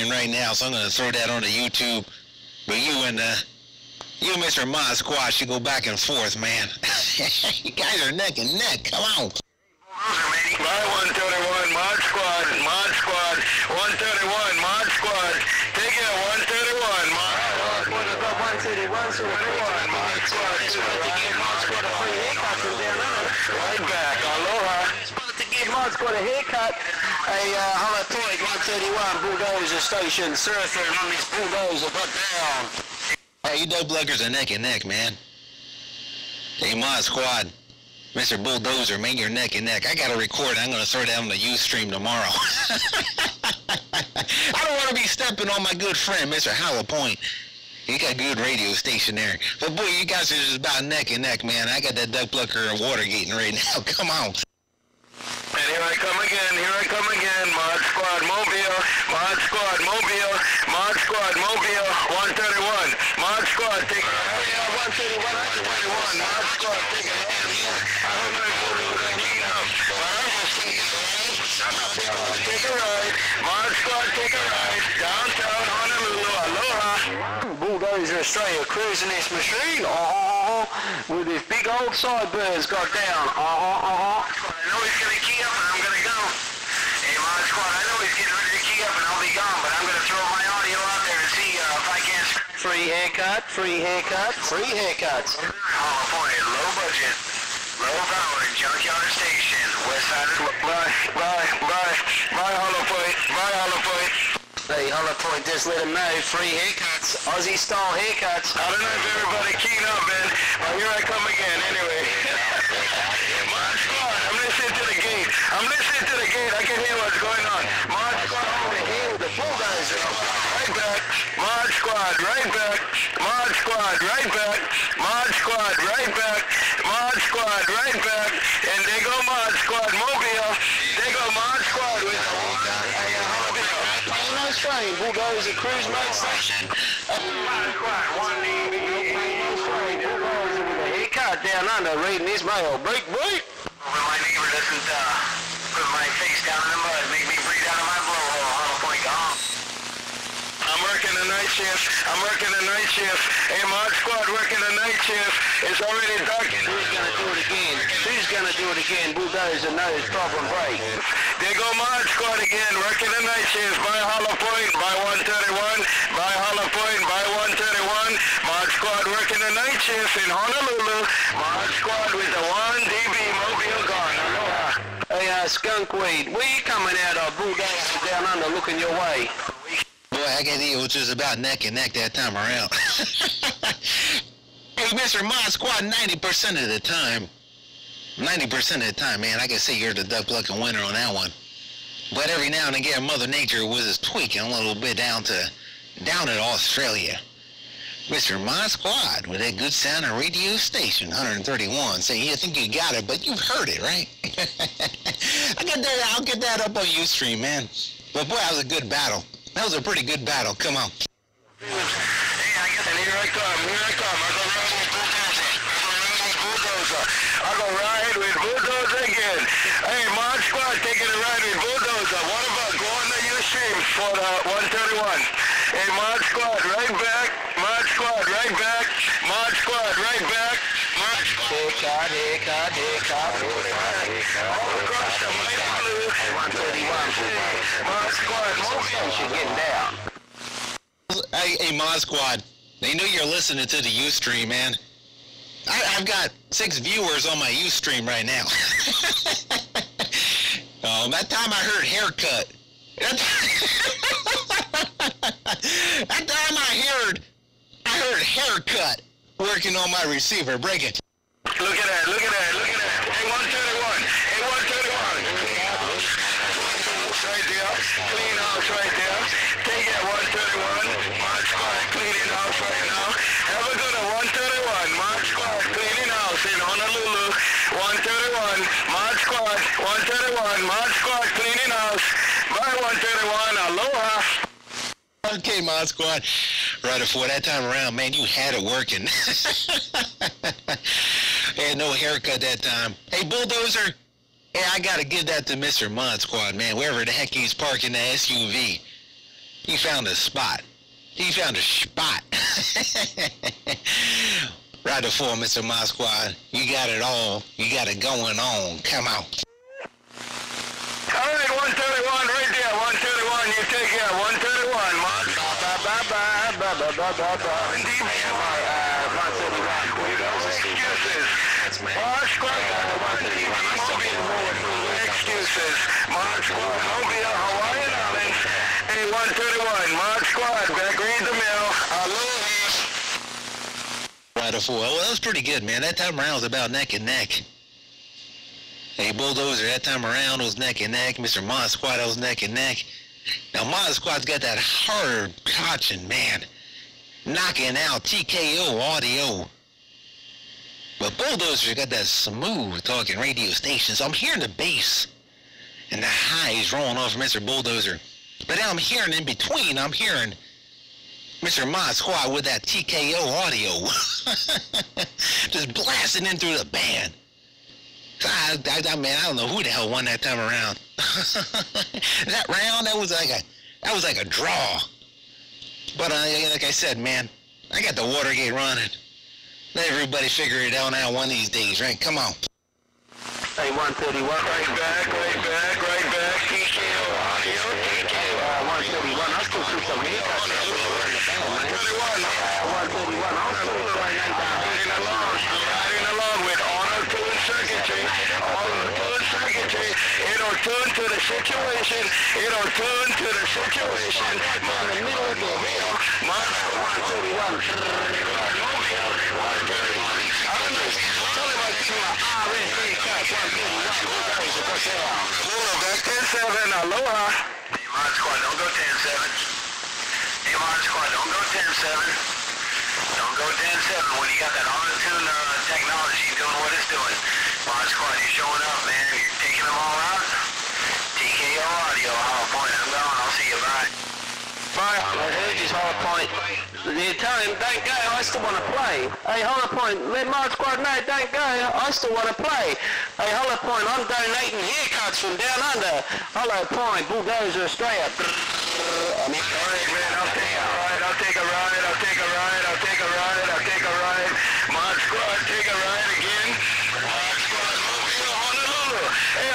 stream right now, so I'm going to throw that onto YouTube. But you and Mr. Modsquad should go back and forth, man. You guys are neck and neck. Come on. By 131, Modsquad, 131, Modsquad, take it, 131, Modsquad, right back, aloha. To give Modsquad a haircut, a hollow point 131 Bulldozer station, surfing on this bulldozer, but down. Hey, you dope luggers are neck and neck, man. Hey, Modsquad. Mr. Bulldozer, man, you're neck and neck. I got to record. I'm going to throw that on the Ustream tomorrow. I don't want to be stepping on my good friend, Mr. Hollow Point. He got a good radio station there. But, boy, you guys are just about neck and neck, man. I got that duck plucker and water gating right now. Come on. And here I come again, Modsquad Mobile, Modsquad Mobile, Modsquad Mobile, 131, Modsquad, take it. 131, Modsquad, take it. Take a ride, Modsquad, take a ride, downtown Honolulu, aloha. Bulldozer Australia cruising this machine, with his big old sideburns got down, I know he's going to key up and I'm going to go. Hey, Modsquad, I know he's getting ready to key up and I'll be gone, but I'm going to throw my audio out there and see if I can. Free haircut, free haircut, free haircuts. Hollow Point, low budget, low power, junkyard station, west side of the... Bye, Hollow Point, Hollow Point. Hey, Hollow Point, just let him know, free haircuts, Aussie style haircuts. I don't know if everybody keyed up, man, but here I come again anyway. Modsquad, I'm listening to the gate. I can hear what's going on. Modsquad over here with the bulldozer. Right back. Modsquad, right back. Modsquad, right back. Modsquad, right back. Modsquad, right back. And they go Modsquad Mobile. They go Modsquad with the No strain, Bulldozer cruise mode station. Modsquad, 180. Bulldozer with a haircut down under, reading his mail. Break. When my neighbor doesn't put my face down in the mud, make me breathe out of my blowhole, Hollow Point gone. I'm working a night shift. Hey, Modsquad working a night shift. It's already dark. Who's gonna do it again? Bulldozer knows problem break. There go Modsquad again, working a night shift by Hollow Point, by 131, by Hollow Point, by 131. Modsquad working a night shift in Honolulu. Modsquad with the 1 dB mobile gone. Hey, skunkweed, where you coming out of? Bulldozer down under looking your way. Boy, I got it was just about neck and neck that time around. Hey, Mr. Modsquad, 90% of the time, man, I can say you're the duck plucking winner on that one. But every now and again, Mother Nature was tweaking a little bit down at Australia. Mr. Modsquad with that good sounding radio station, 131, saying, I think you got it, but you've heard it, right? I'll get that up on Ustream, man. But boy, that was a good battle. That was a pretty good battle. Come on. Hey, and here I come. I go ride with Bulldozer again. Hey, Modsquad taking a ride with Bulldozer. What about going to Ustream for the 131? Hey, Modsquad, right back. Modsquad, right back. Modsquad, right back. Modsquad. Haircut. All across the mighty blue. 131. Modsquad, Station getting down. Hey, Modsquad, they know you're listening to the Ustream, man. I've got 6 viewers on my Ustream right now. That time I heard haircut. That time I heard haircut working on my receiver. Break it. Look at that. Hey, 131. Right there. Clean house right there. Take it, 131. Modsquad cleaning house right now. Have a good one, 131. Modsquad cleaning house in Honolulu. 131. Modsquad, 131. Modsquad cleaning house. Bye, 131. Aloha. Okay, Modsquad. Right before that time around, man, you had it working. Had no haircut that time. Hey, Bulldozer. Yeah, I gotta give that to Mr. Modsquad, man. Wherever the heck he's parking the SUV. He found a spot. He found a spot. Right before Mr. Modsquad. You got it all. You got it going on. Come on. All right, 131 right there. 131. You take care. 131. Mod. Excuses. Modsquad, Mobile, Hawaiian Islands. Hey, 131. Modsquad, back read the mill. Aloha. Right before. Well, that was pretty good, man. That time around was about neck and neck. Hey, Bulldozer, that time around was neck and neck. Mr. Modsquad, that was neck and neck. Now, Modsquad's got that hard touching, man. Knocking out TKO audio. But Bulldozer's got that smooth talking radio station. So I'm hearing the bass and the highs rolling off Mr. Bulldozer. But now I'm hearing in between, I'm hearing Mr. Modsquad with that TKO audio. Just blasting in through the band. I mean, I don't know who the hell won that time around. That round, that was like a draw. But like I said, man, I got the Watergate running. Let everybody figure it out now one of these days, right? Come on. Hey, 131. Right back. TKO audio. TKO 131. I still see some haircuts. 131. I'm still right now. Riding along with auto-tune circuitry. Auto-tune circuitry. It'll tune to the situation. It'll tune to the situation. In the middle of the hill. 131. That's 10-7. Aloha. Hey, Modsquad, don't go 10-7. Hey, Modsquad, don't go 10-7. Don't go 10-7 when you got that auto-tune technology doing what it's doing. Modsquad, you're showing up, man. You're taking them all out. TKO audio, hollow point. I'm gone. I'll see you. Bye. Bye. Here's his hollow point. You tell him, don't go, I still want to play. Hey, hollow point, let Modsquad know, don't go, I still want to play. Hey, hollow point, I'm donating haircuts from down under. Hollow point, Bulldozer Australia. All right, man, I'll take a ride. Modsquad, take a ride again. Modsquad, Mobile, Honolulu. Hey,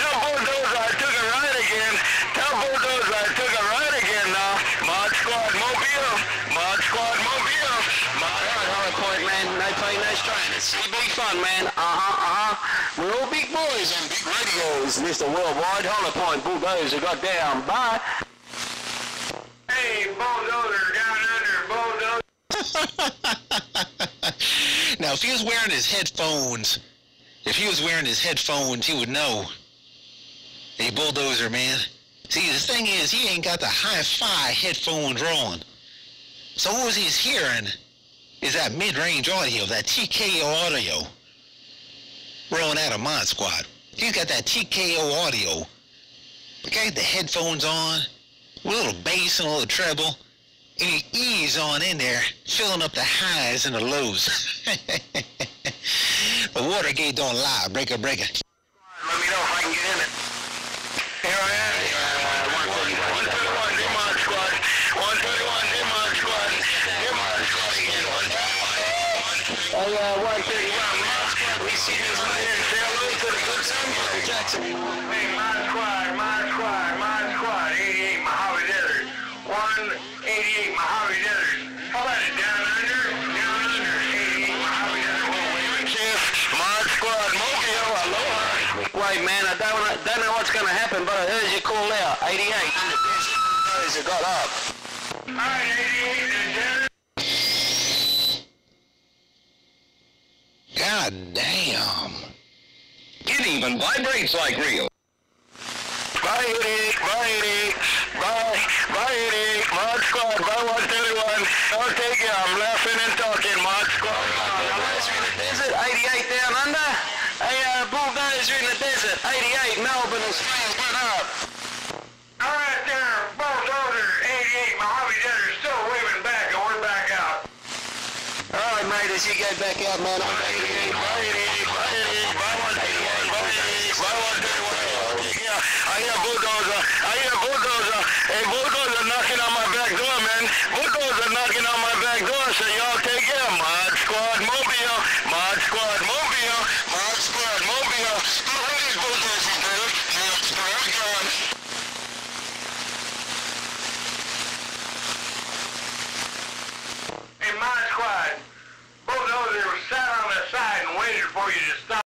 tell Bulldozer I took a ride again. Tell Bulldozer I took a ride again now. Modsquad, Mobile. Modsquad, Mobile. Hollow point, man, no pain, no strain. It's big fun, man. We're all big boys on big radios, Mr. Worldwide. Hollow point, Bulldozer got down. Bye. Hey, Bulldozer, down under, Bulldozer. Now, if he was wearing his headphones, he would know. Hey, Bulldozer, man. See, the thing is, he ain't got the hi-fi headphones rolling. So what he's hearing is that mid-range audio, that TKO audio, rolling out of Modsquad. He's got that TKO audio. Okay, the headphones on, with a little bass and a little treble, and he ease on in there, filling up the highs and the lows. But Watergate don't lie. Breaker. Let me know if I can get in it. Here I am. 131, do Modsquad. 131, do Modsquad. Do Modsquad again. 131. Hey, 131, Modsquad, we see this man. Say hello to the good son, Jackson. Hey, Modsquad, 88 Mojave Desert. 188 Mojave Desert. How about it? Down under, 88 Mojave Desert. Modsquad, Mobile, aloha. Wait, man, I don't know what's going to happen, but I heard you call out. 88 in the desert. Those that got up. All right, 88 in the desert. God damn. It even vibrates like real. Bye, 88. Modsquad, bye, 131. I'll take it. I'm laughing and talking. Modsquad. Bulldozer in the desert, 88 down under. Hey, Bulldozer in the desert, 88 Melbourne, Australia, what up? All right, there, Bulldozer, 88 Mojave Desert, still waving back, and we're back out. All right, mate, as you go back out, man, I'm 88. Bye, 131. Yeah, I hear Bulldozer. Hey, Bulldozer knocking so y'all take care. Mod Squad Mobile. Mod Squad Mobile.